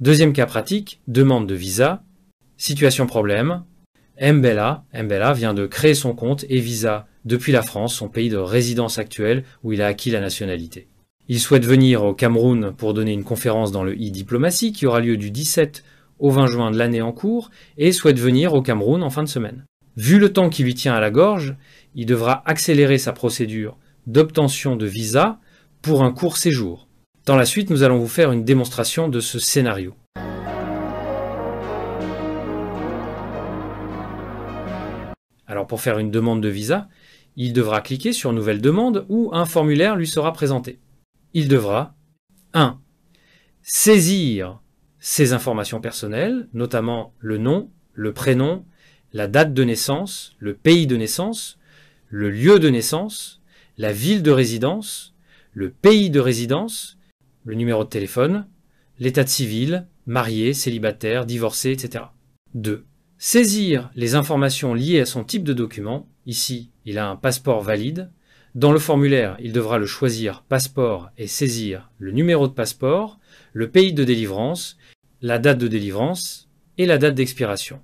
Deuxième cas pratique, demande de visa, situation problème. Mbella vient de créer son compte et visa depuis la France, son pays de résidence actuel où il a acquis la nationalité. Il souhaite venir au Cameroun pour donner une conférence dans le e-diplomatie qui aura lieu du 17 au 20 juin de l'année en cours et souhaite venir au Cameroun en fin de semaine. Vu le temps qui lui tient à la gorge, il devra accélérer sa procédure d'obtention de visa pour un court séjour. Dans la suite, nous allons vous faire une démonstration de ce scénario. Alors pour faire une demande de visa, il devra cliquer sur Nouvelle demande où un formulaire lui sera présenté. Il devra 1. Saisir ses informations personnelles, notamment le nom, le prénom, la date de naissance, le pays de naissance, le lieu de naissance, la ville de résidence, le pays de résidence, le numéro de téléphone, l'état civil, marié, célibataire, divorcé, etc. 2. Saisir les informations liées à son type de document. Ici, il a un passeport valide. Dans le formulaire, il devra le choisir passeport et saisir le numéro de passeport, le pays de délivrance, la date de délivrance et la date d'expiration.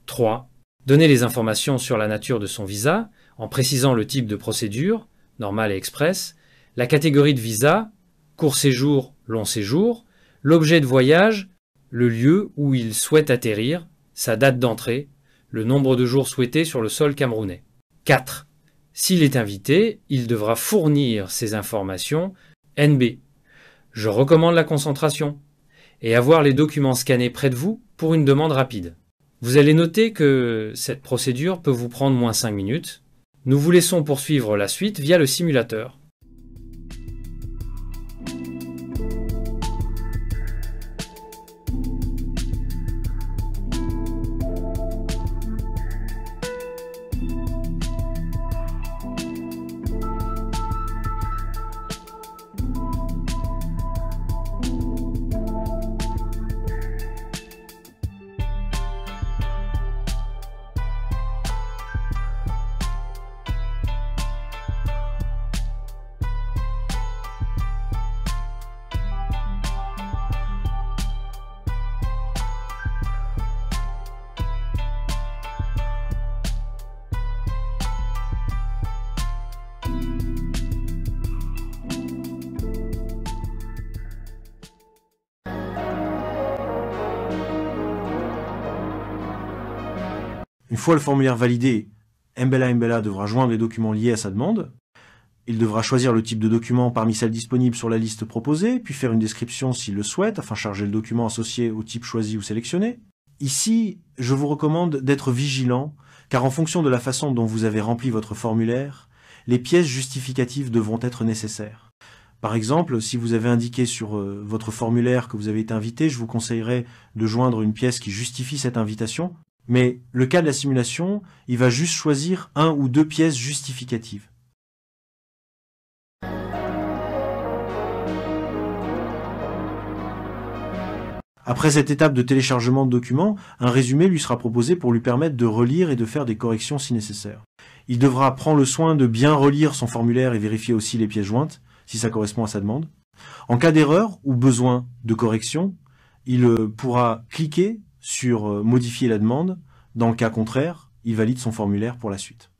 3. Donner les informations sur la nature de son visa en précisant le type de procédure, normal et express, la catégorie de visa, court séjour, long séjour, l'objet de voyage, le lieu où il souhaite atterrir, sa date d'entrée, le nombre de jours souhaités sur le sol camerounais. 4. S'il est invité, il devra fournir ces informations NB. Je recommande la concentration et avoir les documents scannés près de vous pour une demande rapide. Vous allez noter que cette procédure peut vous prendre moins 5 minutes. Nous vous laissons poursuivre la suite via le simulateur. Une fois le formulaire validé, Mbella devra joindre les documents liés à sa demande. Il devra choisir le type de document parmi celles disponibles sur la liste proposée, puis faire une description s'il le souhaite, afin de charger le document associé au type choisi ou sélectionné. Ici, je vous recommande d'être vigilant, car en fonction de la façon dont vous avez rempli votre formulaire, les pièces justificatives devront être nécessaires. Par exemple, si vous avez indiqué sur votre formulaire que vous avez été invité, je vous conseillerais de joindre une pièce qui justifie cette invitation. Mais le cas de la simulation, il va juste choisir 1 ou 2 pièces justificatives. Après cette étape de téléchargement de documents, un résumé lui sera proposé pour lui permettre de relire et de faire des corrections si nécessaire. Il devra prendre le soin de bien relire son formulaire et vérifier aussi les pièces jointes, si ça correspond à sa demande. En cas d'erreur ou besoin de correction, il pourra cliquer sur « Modifier la demande ». Dans le cas contraire, il valide son formulaire pour la suite.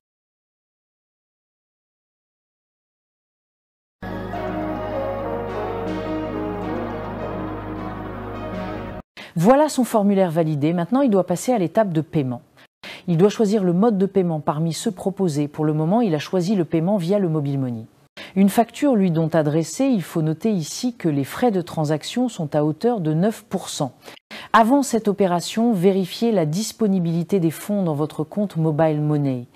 Voilà son formulaire validé. Maintenant, il doit passer à l'étape de paiement. Il doit choisir le mode de paiement parmi ceux proposés. Pour le moment, il a choisi le paiement via le Mobile Money. Une facture lui dont adressée, il faut noter ici que les frais de transaction sont à hauteur de 9%. Avant cette opération, vérifiez la disponibilité des fonds dans votre compte Mobile Money.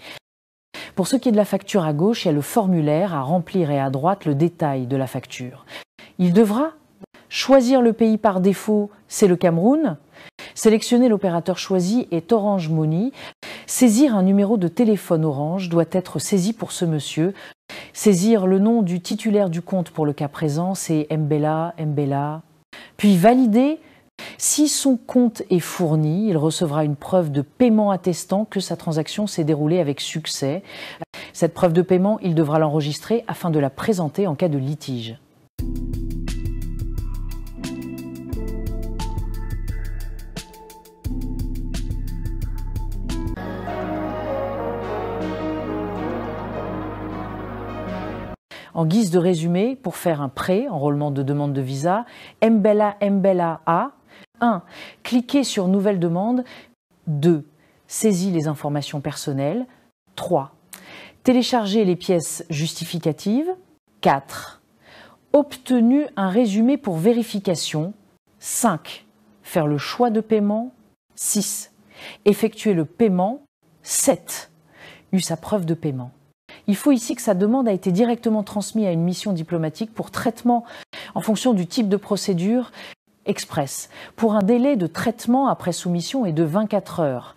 Pour ce qui est de la facture à gauche, il y a le formulaire à remplir et à droite le détail de la facture. Il devra choisir le pays par défaut, c'est le Cameroun. Sélectionner l'opérateur choisi est Orange Money. Saisir un numéro de téléphone Orange doit être saisi pour ce monsieur. Saisir le nom du titulaire du compte pour le cas présent, c'est Mbella. Puis valider. Si son compte est fourni, il recevra une preuve de paiement attestant que sa transaction s'est déroulée avec succès. Cette preuve de paiement, il devra l'enregistrer afin de la présenter en cas de litige. En guise de résumé, pour faire un pré-enrôlement de demande de visa, Mbella A. 1. Cliquez sur Nouvelle demande. 2. Saisis les informations personnelles. 3. Télécharger les pièces justificatives. 4. Obtenu un résumé pour vérification. 5. Faire le choix de paiement. 6. Effectuer le paiement. 7. Eu sa preuve de paiement. Il faut ici que sa demande a été directement transmise à une mission diplomatique pour traitement en fonction du type de procédure express. Pour un délai de traitement après soumission est de 24 heures.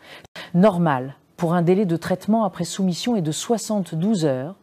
Normal, pour un délai de traitement après soumission est de 72 heures.